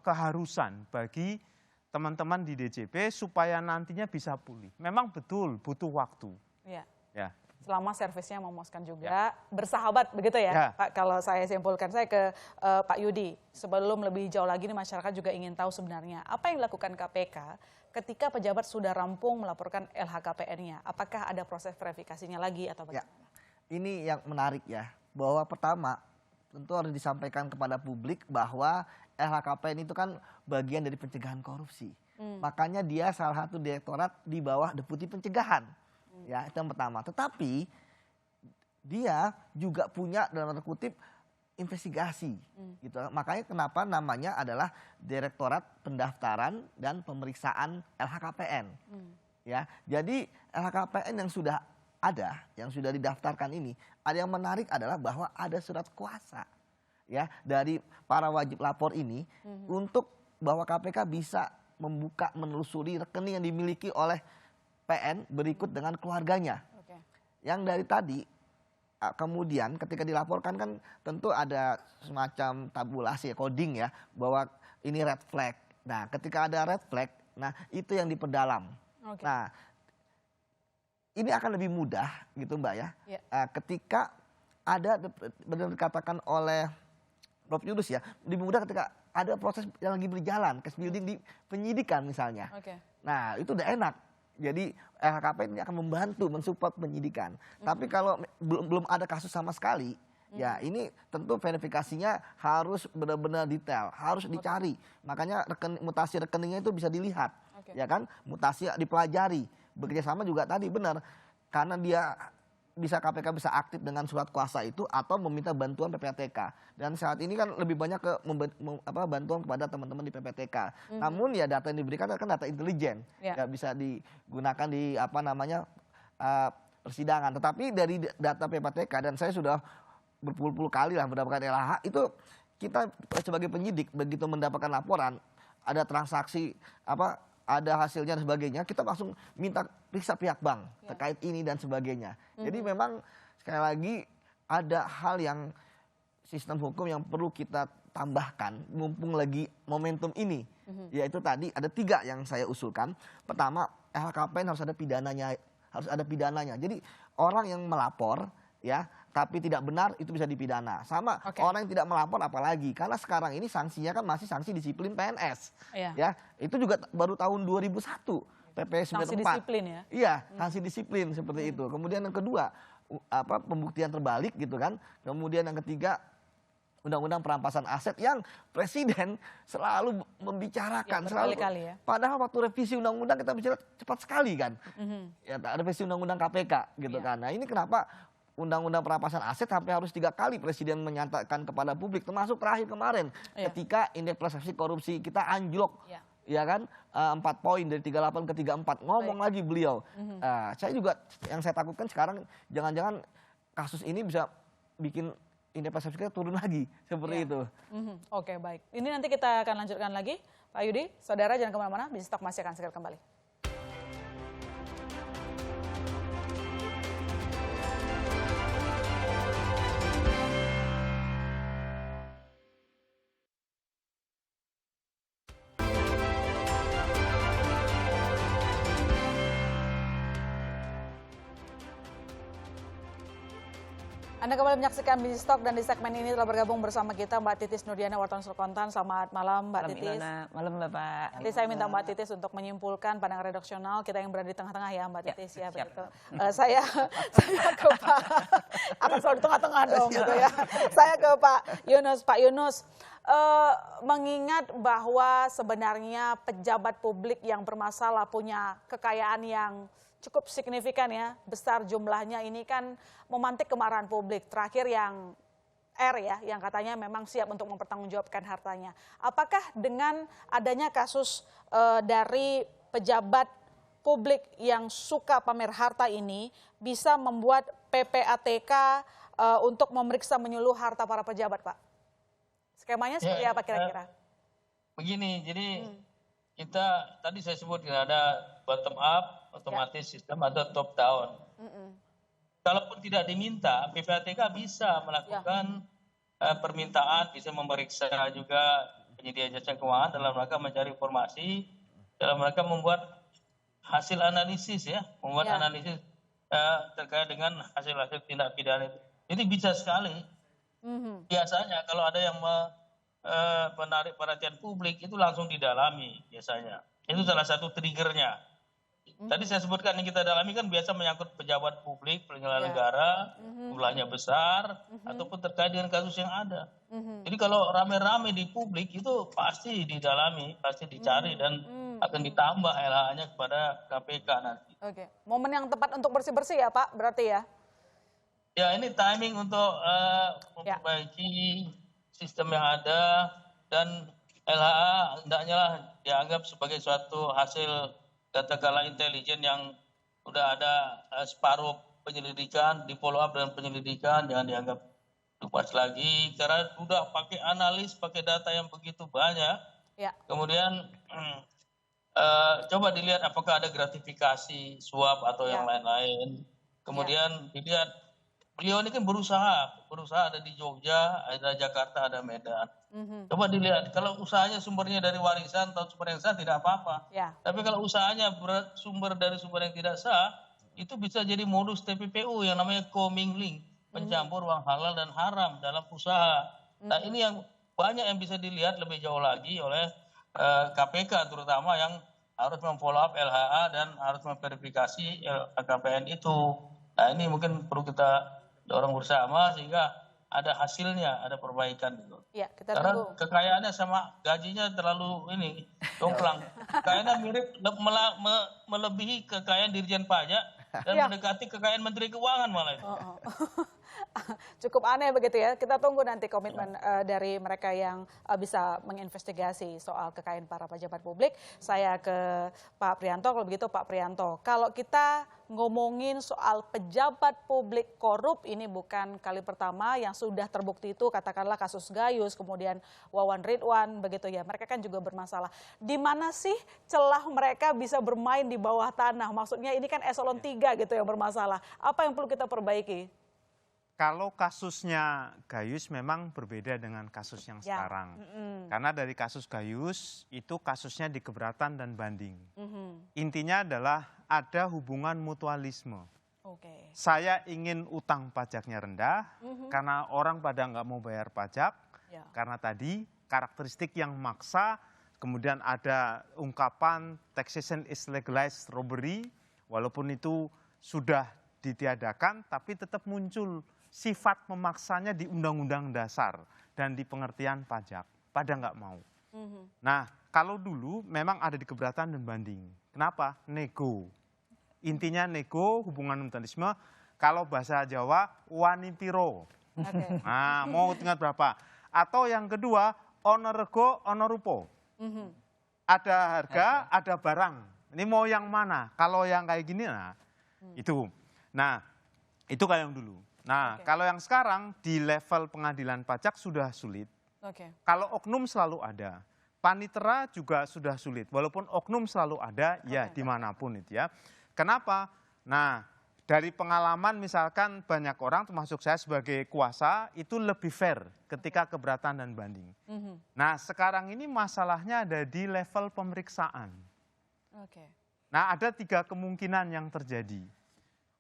Speaker 7: keharusan bagi teman-teman di DJP supaya nantinya bisa pulih. Memang betul butuh waktu. Ya.
Speaker 3: Selama servisnya memuaskan juga, bersahabat begitu ya Pak. Kalau saya simpulkan, saya ke Pak Yudi. Sebelum lebih jauh lagi nih, masyarakat juga ingin tahu sebenarnya apa yang dilakukan KPK ketika pejabat sudah rampung melaporkan LHKPN-nya. Apakah ada proses verifikasinya lagi atau bagaimana?
Speaker 4: Ini yang menarik ya, bahwa pertama tentu harus disampaikan kepada publik bahwa LHKPN itu kan bagian dari pencegahan korupsi. Makanya dia salah satu direktorat di bawah Deputi Pencegahan. Ya, itu yang pertama. Tetapi dia juga punya dalam tanda kutip investigasi gitu. Makanya kenapa namanya adalah Direktorat Pendaftaran dan Pemeriksaan LHKPN. Ya, jadi LHKPN yang sudah ada, yang sudah didaftarkan ini, ada yang menarik adalah bahwa ada surat kuasa ya dari para wajib lapor ini untuk bahwa KPK bisa membuka, menelusuri rekening yang dimiliki oleh PN berikut dengan keluarganya. Yang dari tadi kemudian ketika dilaporkan kan tentu ada semacam tabulasi coding ya, bahwa ini red flag. Nah, ketika ada red flag, nah itu yang diperdalam. Nah, ini akan lebih mudah gitu Mbak ya. Ketika ada, benar dikatakan oleh Prof. Yunus ya, lebih mudah ketika ada proses yang lagi berjalan, case building di penyidikan misalnya. Nah, itu udah enak. Jadi LHKPN ini akan membantu mensupport penyidikan. Tapi kalau belum ada kasus sama sekali, ya ini tentu verifikasinya harus benar-benar detail, harus dicari. Makanya mutasi rekeningnya itu bisa dilihat, ya kan? Mutasi dipelajari. Bekerja sama juga tadi benar, karena dia KPK bisa aktif dengan surat kuasa itu atau meminta bantuan PPATK. Dan saat ini kan lebih banyak ke bantuan kepada teman-teman di PPATK. Namun ya data yang diberikan kan data intelijen, ya bisa digunakan di persidangan. Tetapi dari data PPATK, dan saya sudah berpuluh-puluh kali lah mendapatkan LH, itu kita sebagai penyidik begitu mendapatkan laporan ada transaksi ada hasilnya dan sebagainya, kita langsung minta periksa pihak bank terkait ini dan sebagainya. Jadi memang sekali lagi ada hal yang sistem hukum yang perlu kita tambahkan mumpung lagi momentum ini. Yaitu tadi ada 3 yang saya usulkan. Pertama, LHKPN harus ada pidananya. Jadi orang yang melapor ya tapi tidak benar itu bisa dipidana. Sama orang yang tidak melapor apalagi. Karena sekarang ini sanksinya kan masih sanksi disiplin PNS. Ya, itu juga baru tahun 2001 PP 94.
Speaker 3: Sanksi disiplin ya.
Speaker 4: Iya, sanksi disiplin seperti itu. Kemudian yang kedua, pembuktian terbalik gitu kan. Kemudian yang ketiga, undang-undang perampasan aset yang presiden selalu membicarakan
Speaker 3: berkali-kali ya.
Speaker 4: Padahal waktu revisi undang-undang kita bicara cepat sekali kan. Ya, revisi undang-undang KPK gitu kan. Nah, ini kenapa undang-undang perampasan aset sampai harus 3 kali presiden menyatakan kepada publik, termasuk terakhir kemarin ketika indeks persepsi korupsi kita anjlok, ya kan 4 poin dari 38 ke 34 ngomong lagi beliau. Saya juga yang saya takutkan sekarang jangan-jangan kasus ini bisa bikin indeks persepsi kita turun lagi seperti itu.
Speaker 3: Oke, baik. Ini nanti kita akan lanjutkan lagi, Pak Yudi. Saudara jangan kemana-mana, Business Talk masih akan segera kembali. Anda kembali menyaksikan Business Talk dan di segmen ini telah bergabung bersama kita Mbak Titis Nurdiana, wartawan Sulkontan. Selamat malam Mbak Titis.
Speaker 10: Malam Bapak.
Speaker 3: Nanti saya minta Mbak Titis untuk menyimpulkan pandangan redaksional kita yang berada di tengah-tengah ya Mbak Titis ya begitu. Saya ke Pak, akan selalu di tengah-tengah dong gitu ya. Saya ke Pak Yunus. Pak Yunus, mengingat bahwa sebenarnya pejabat publik yang bermasalah punya kekayaan yang cukup signifikan ya, besar jumlahnya, ini kan memantik kemarahan publik. Terakhir yang R ya, yang katanya memang siap untuk mempertanggungjawabkan hartanya. Apakah dengan adanya kasus dari pejabat publik yang suka pamer harta ini bisa membuat PPATK untuk memeriksa menyeluruh harta para pejabat, Pak? Skemanya seperti apa kira-kira?
Speaker 5: Begini, jadi kita tadi saya sebut ada bottom up, otomatis sistem ada top down. Kalaupun tidak diminta, PPATK bisa melakukan permintaan, bisa memeriksa juga penyedia jasa keuangan dalam rangka mencari informasi, dalam rangka membuat hasil analisis ya, membuat analisis terkait dengan hasil-hasil tindak pidana itu. Jadi bisa sekali. Biasanya kalau ada yang menarik perhatian publik itu langsung didalami biasanya. Itu salah satu triggernya. Tadi saya sebutkan yang kita dalami kan biasa menyangkut pejabat publik, penyelenggara negara, jumlahnya besar, ataupun terkait dengan kasus yang ada. Jadi kalau rame-rame di publik itu pasti didalami, pasti dicari dan akan ditambah LH-nya kepada KPK nanti.
Speaker 3: Oke, momen yang tepat untuk bersih-bersih ya Pak, berarti ya?
Speaker 5: Ya ini timing untuk memperbaiki sistem yang ada dan LHA hendaknya lah dianggap sebagai suatu hasil katakanlah intelijen yang sudah ada separuh penyelidikan, di follow up dengan penyelidikan, jangan dianggap lupas lagi karena sudah pakai analis, pakai data yang begitu banyak. Kemudian coba dilihat apakah ada gratifikasi, suap atau yang lain-lain. Kemudian dilihat beliau ini kan berusaha ada di Jogja, ada Jakarta, ada Medan. Coba dilihat, kalau usahanya sumbernya dari warisan atau sumber yang sah tidak apa-apa. Tapi kalau usahanya bersumber dari sumber yang tidak sah, itu bisa jadi modus TPPU yang namanya commingling, mencampur uang halal dan haram dalam usaha. Nah ini yang banyak yang bisa dilihat lebih jauh lagi oleh KPK terutama yang harus memfollow up LHA dan harus memverifikasi LHKPN itu. Nah ini mungkin perlu kita dorong bersama sehingga ada hasilnya, ada perbaikan gitu.
Speaker 3: Ya, kita
Speaker 5: karena kekayaannya sama gajinya terlalu jomplang. Kekayaannya mirip melebihi kekayaan Dirjen Pajak dan
Speaker 3: Iya.
Speaker 5: mendekati kekayaan Menteri Keuangan malah.
Speaker 3: Oh. Cukup aneh begitu ya. Kita tunggu nanti komitmen dari mereka yang bisa menginvestigasi soal kekayaan para pejabat publik. Saya ke Pak Priyanto, kalau begitu Pak Priyanto. Kalau kita ngomongin soal pejabat publik korup, ini bukan kali pertama yang sudah terbukti itu, katakanlah kasus Gayus, kemudian Wawan Ridwan, begitu ya. Mereka kan juga bermasalah. Di mana sih celah mereka bisa bermain di bawah tanah? Maksudnya ini kan eselon 3 gitu yang bermasalah. Apa yang perlu kita perbaiki?
Speaker 7: Kalau kasusnya Gayus memang berbeda dengan kasus yang
Speaker 3: Ya.
Speaker 7: sekarang. Karena dari kasus Gayus itu kasusnya di keberatan dan banding. Intinya adalah ada hubungan mutualisme.
Speaker 3: Oke.
Speaker 7: Saya ingin utang pajaknya rendah karena orang pada nggak mau bayar pajak.
Speaker 3: Ya.
Speaker 7: Karena tadi karakteristik yang maksa, kemudian ada ungkapan taxation is legalized robbery, walaupun itu sudah ditiadakan tapi tetap muncul sifat memaksanya di Undang-Undang Dasar dan di pengertian pajak. Pada nggak mau. Nah, kalau dulu memang ada di keberatan dan banding. Kenapa? Nego. Intinya nego, hubungan mutualisme. Kalau bahasa Jawa, wani piro.
Speaker 3: Oke.
Speaker 7: Nah, mau tingkat berapa? Atau yang kedua, ono rego, ono rupo. Ada harga, ada barang. Ini mau yang mana? Kalau yang kayak gini, nah itu. Nah, itu kayak yang dulu. Nah, kalau yang sekarang di level pengadilan pajak sudah sulit.
Speaker 3: Oke.
Speaker 7: Kalau oknum selalu ada. Panitera juga sudah sulit. Walaupun oknum selalu ada, ya dimanapun itu ya. Kenapa? Nah, dari pengalaman misalkan banyak orang termasuk saya sebagai kuasa itu lebih fair ketika keberatan dan banding. Nah, sekarang ini masalahnya ada di level pemeriksaan.
Speaker 3: Oke.
Speaker 7: Nah, ada 3 kemungkinan yang terjadi.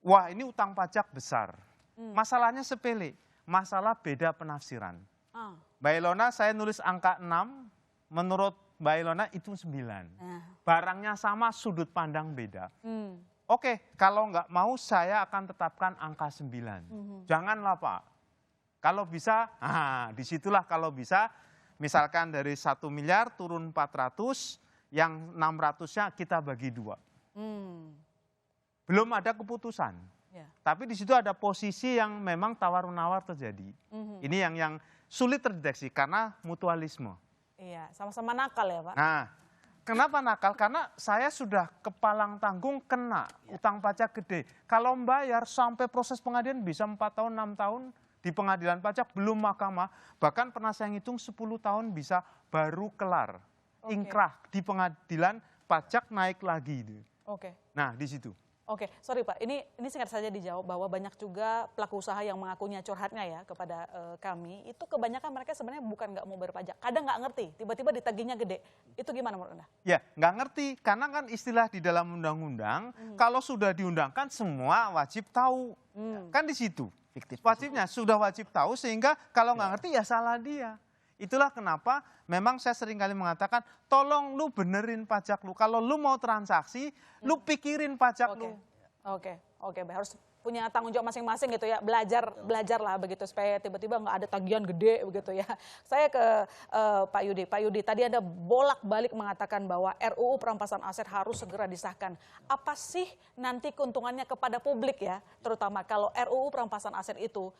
Speaker 7: Wah, ini utang pajak besar. Masalahnya sepele, masalah beda penafsiran. Mbak Ilona, saya nulis angka 6, menurut Mbak Ilona itu 9. Barangnya sama, sudut pandang beda. Oke, kalau nggak mau saya akan tetapkan angka 9. Janganlah Pak. Kalau bisa, disitulah kalau bisa, misalkan dari 1 miliar turun 400, yang 600-nya kita bagi 2. Belum ada keputusan.
Speaker 3: Ya.
Speaker 7: Tapi di situ ada posisi yang memang tawar-menawar terjadi. Ini yang sulit terdeteksi karena mutualisme.
Speaker 3: Iya, sama-sama nakal ya Pak.
Speaker 7: Nah, kenapa nakal? Karena saya sudah kepalang tanggung kena utang pajak gede. Kalau membayar sampai proses pengadilan bisa 4 tahun, 6 tahun di pengadilan pajak belum mahkamah. Bahkan pernah saya ngitung 10 tahun bisa baru kelar. Ingkrah di pengadilan pajak naik lagi.
Speaker 3: Oke.
Speaker 7: Nah, di situ.
Speaker 3: Oke, sorry Pak, ini singkat saja dijawab bahwa banyak juga pelaku usaha yang mengakunya curhatnya ya kepada kami, itu kebanyakan mereka sebenarnya bukan nggak mau bayar pajak, kadang nggak ngerti, tiba-tiba ditagihnya gede. Itu gimana menurut Anda?
Speaker 7: Ya, nggak ngerti, karena kan istilah di dalam undang-undang, kalau sudah diundangkan semua wajib tahu. Kan di situ. Wajibnya sudah wajib tahu, sehingga kalau nggak ngerti ya salah dia. Itulah kenapa memang saya sering kali mengatakan, tolong lu benerin pajak lu. Kalau lu mau transaksi, lu pikirin pajak lu.
Speaker 3: Oke, harus punya tanggung jawab masing-masing gitu ya, belajar lah begitu supaya tiba-tiba nggak ada tagihan gede begitu ya. Saya ke Pak Yudi, tadi Anda bolak-balik mengatakan bahwa RUU perampasan aset harus segera disahkan. Apa sih nanti keuntungannya kepada publik ya, terutama kalau RUU perampasan aset itu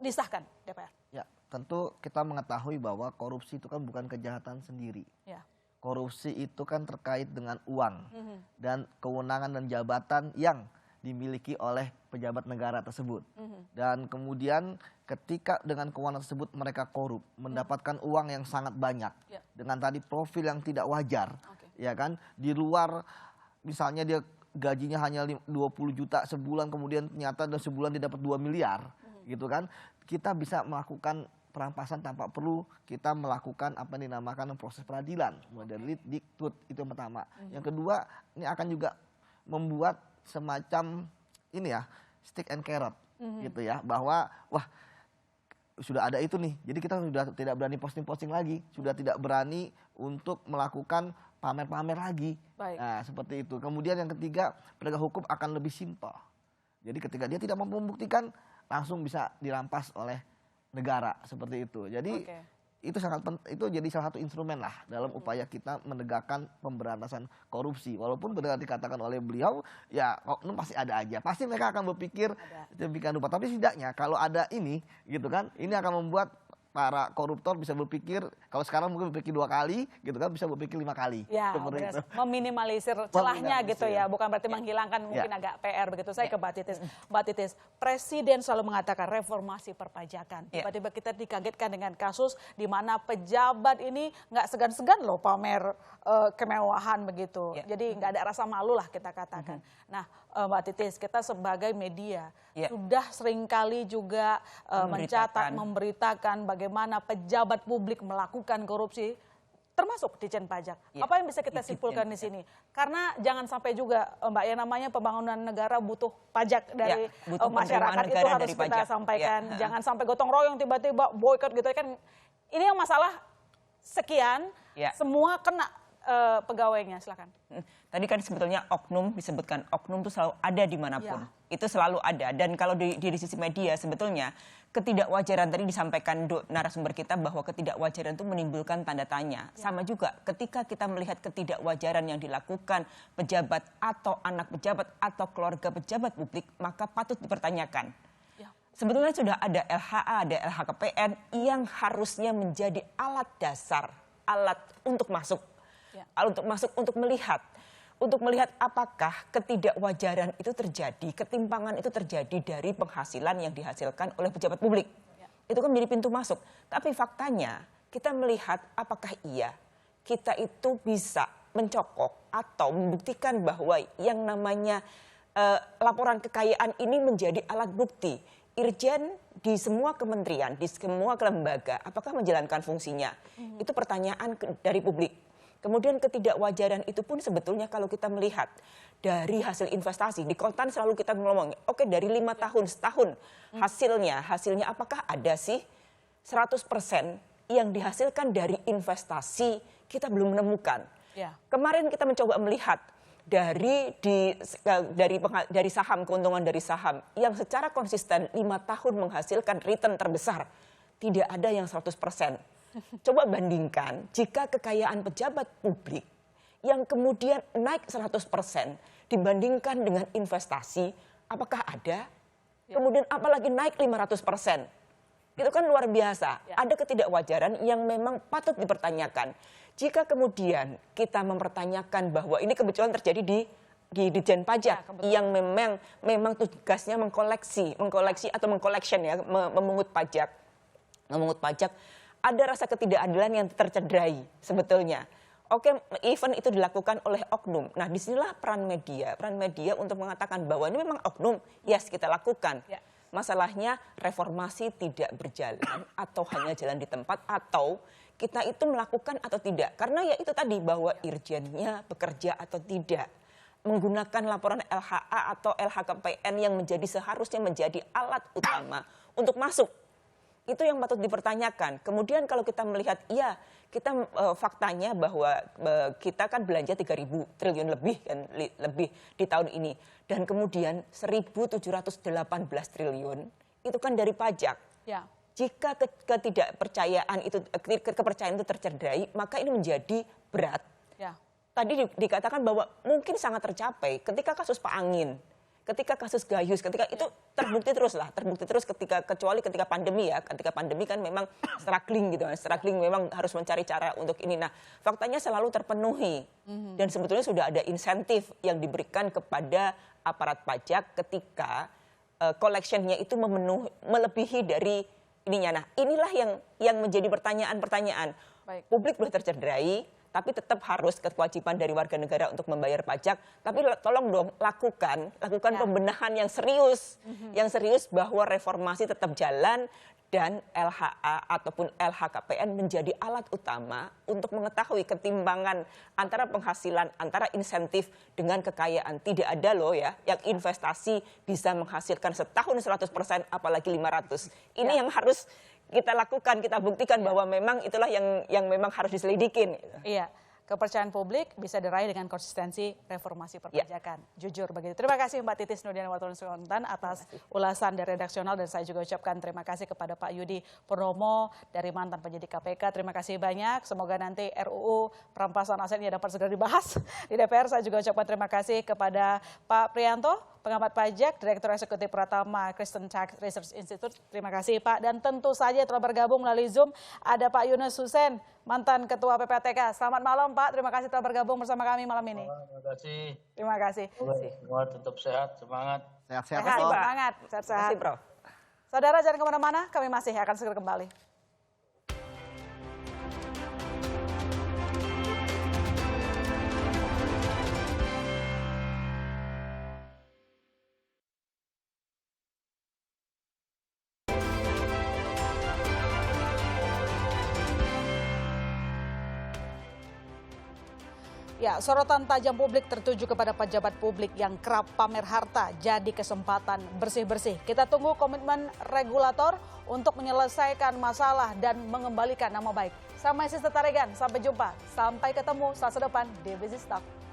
Speaker 3: disahkan DPR?
Speaker 4: Ya, tentu kita mengetahui bahwa korupsi itu kan bukan kejahatan sendiri.
Speaker 3: Ya.
Speaker 4: Korupsi itu kan terkait dengan uang dan kewenangan dan jabatan yang dimiliki oleh pejabat negara tersebut. Dan kemudian ketika dengan kewenangan tersebut mereka korup, mendapatkan uang yang sangat banyak. Dengan tadi profil yang tidak wajar, ya kan? Di luar misalnya dia gajinya hanya 20 juta sebulan, kemudian ternyata dalam sebulan dia dapat 2 miliar. Gitu kan, kita bisa melakukan perampasan tanpa perlu kita melakukan apa yang dinamakan proses peradilan, mulai dari diktut, itu yang pertama. Yang kedua, ini akan juga membuat semacam ini ya, stick and carrot gitu ya, bahwa wah sudah ada itu nih, jadi kita sudah tidak berani posting-posting lagi, sudah tidak berani untuk melakukan pamer-pamer lagi.
Speaker 3: Baik.
Speaker 4: Nah, seperti itu. Kemudian yang ketiga, penegak hukum akan lebih simpel. Jadi ketika dia tidak mampu membuktikan, langsung bisa dirampas oleh negara, seperti itu. Jadi itu itu jadi salah satu instrumen lah dalam upaya kita menegakkan pemberantasan korupsi. Walaupun benar dikatakan oleh beliau, ya oknum pasti ada aja. Pasti mereka akan berpikir demikian rupa. Tapi setidaknya kalau ada ini, gitu kan, ini akan membuat para koruptor bisa berpikir, kalau sekarang mungkin berpikir 2 kali, gitu kan, bisa berpikir 5 kali.
Speaker 3: Ya, meminimalisir celahnya gitu ya, bukan berarti menghilangkan mungkin agak PR begitu. Saya ke Mbak Titis. Mbak Titis, Presiden selalu mengatakan reformasi perpajakan. Tiba-tiba kita dikagetkan dengan kasus di mana pejabat ini nggak segan-segan loh pamer kemewahan begitu. Jadi nggak ada rasa malu lah kita katakan. Nah, Mbak Titis, kita sebagai media sudah seringkali juga mencatat, memberitakan bagaimana pejabat publik melakukan korupsi, termasuk Ditjen Pajak. Apa yang bisa kita simpulkan di sini? Karena jangan sampai juga Mbak, yang namanya pembangunan negara butuh pajak dari masyarakat, itu harus kita sampaikan. Jangan sampai gotong royong tiba-tiba boykot gitu kan. Ini yang masalah sekian, semua kena pegawainya. Silakan.
Speaker 10: Tadi kan sebetulnya oknum disebutkan, oknum itu selalu ada dimanapun, itu selalu ada. Dan kalau di sisi media sebetulnya ketidakwajaran tadi disampaikan narasumber kita bahwa ketidakwajaran itu menimbulkan tanda tanya. Sama juga ketika kita melihat ketidakwajaran yang dilakukan pejabat atau anak pejabat atau keluarga pejabat publik, maka patut dipertanyakan. Sebetulnya sudah ada LHA, ada LHKPN yang harusnya menjadi alat dasar, alat untuk masuk. Untuk masuk, untuk melihat apakah ketidakwajaran itu terjadi, ketimpangan itu terjadi dari penghasilan yang dihasilkan oleh pejabat publik. Itu kan menjadi pintu masuk. Tapi faktanya kita melihat apakah iya kita itu bisa mencokok atau membuktikan bahwa yang namanya laporan kekayaan ini menjadi alat bukti. Irjen di semua kementerian, di semua lembaga, apakah menjalankan fungsinya? Itu pertanyaan dari publik. Kemudian ketidakwajaran itu pun sebetulnya kalau kita melihat dari hasil investasi, di Kontan selalu kita ngomong, oke dari 5 tahun, setahun hasilnya apakah ada sih 100% yang dihasilkan dari investasi kita belum menemukan. Kemarin kita mencoba melihat dari saham, keuntungan dari saham yang secara konsisten 5 tahun menghasilkan return terbesar, tidak ada yang 100%. Coba bandingkan jika kekayaan pejabat publik yang kemudian naik 100% dibandingkan dengan investasi, apakah ada? Kemudian apalagi naik 500%. Itu kan luar biasa. Ada ketidakwajaran yang memang patut dipertanyakan. Jika kemudian kita mempertanyakan bahwa ini kebetulan terjadi di Ditjen Pajak yang memang tugasnya mengkoleksi atau mengcollection ya, memungut pajak. Ada rasa ketidakadilan yang tercederai sebetulnya. Oke, event itu dilakukan oleh oknum. Nah, disinilah peran media untuk mengatakan bahwa ini memang oknum, yes kita lakukan. Masalahnya reformasi tidak berjalan atau hanya jalan di tempat atau kita itu melakukan atau tidak. Karena ya itu tadi bahwa irjennya bekerja atau tidak. Menggunakan laporan LHA atau LHKPN yang seharusnya menjadi alat utama untuk masuk. Itu yang patut dipertanyakan. Kemudian kalau kita melihat, kita faktanya bahwa kita kan belanja 3.000 triliun lebih di tahun ini. Dan kemudian 1.718 triliun itu kan dari pajak. Jika kepercayaan itu tercederai, maka ini menjadi berat. Tadi dikatakan bahwa mungkin sangat tercapai ketika kasus Pak Angin. Ketika kasus Gayus, ketika itu terbukti terus kecuali ketika pandemi ya, ketika pandemi kan memang struggling memang harus mencari cara untuk ini. Nah, faktanya selalu terpenuhi dan sebetulnya sudah ada insentif yang diberikan kepada aparat pajak ketika collectionnya itu melebihi dari ininya. Nah, inilah yang menjadi pertanyaan-pertanyaan. Publik boleh tercederai, tapi tetap harus kewajiban dari warga negara untuk membayar pajak. Tapi tolong dong lakukan pembenahan yang serius bahwa reformasi tetap jalan dan LHA ataupun LHKPN menjadi alat utama untuk mengetahui ketimbangan antara penghasilan, antara insentif dengan kekayaan. Tidak ada loh ya yang investasi bisa menghasilkan setahun 100% apalagi 500. Ini yang harus kita lakukan, kita buktikan bahwa memang itulah yang memang harus diselidikin.
Speaker 3: Iya, kepercayaan publik bisa diraih dengan konsistensi reformasi perpajakan. Jujur begitu. Terima kasih Mbak Titis Nurdiana Wartawan Spontan atas ulasan dari redaksional, dan saya juga ucapkan terima kasih kepada Pak Yudi Purnomo dari mantan penyidik KPK. Terima kasih banyak. Semoga nanti RUU perampasan asetnya dapat segera dibahas di DPR. Saya juga ucapkan terima kasih kepada Pak Prianto, pengamat pajak, Direktur Eksekutif Pratama Kristen Tax Research Institute. Terima kasih Pak. Dan tentu saja telah bergabung melalui Zoom ada Pak Yunus Hussein, mantan Ketua PPATK. Selamat malam Pak, terima kasih telah bergabung bersama kami malam ini.
Speaker 5: Terima kasih.
Speaker 3: Terima kasih.
Speaker 5: Semua tetap sehat, semangat.
Speaker 4: Sehat-sehat,
Speaker 3: Sehat,
Speaker 4: Prof.
Speaker 3: semangat, sehat-sehat.
Speaker 10: Terima kasih, Prof.
Speaker 3: Saudara jangan kemana-mana, kami masih akan segera kembali. Ya, sorotan tajam publik tertuju kepada pejabat publik yang kerap pamer harta jadi kesempatan bersih-bersih. Kita tunggu komitmen regulator untuk menyelesaikan masalah dan mengembalikan nama baik. Saya Maisis Tetaregan, sampai jumpa. Sampai ketemu Selasa depan di Business Talk.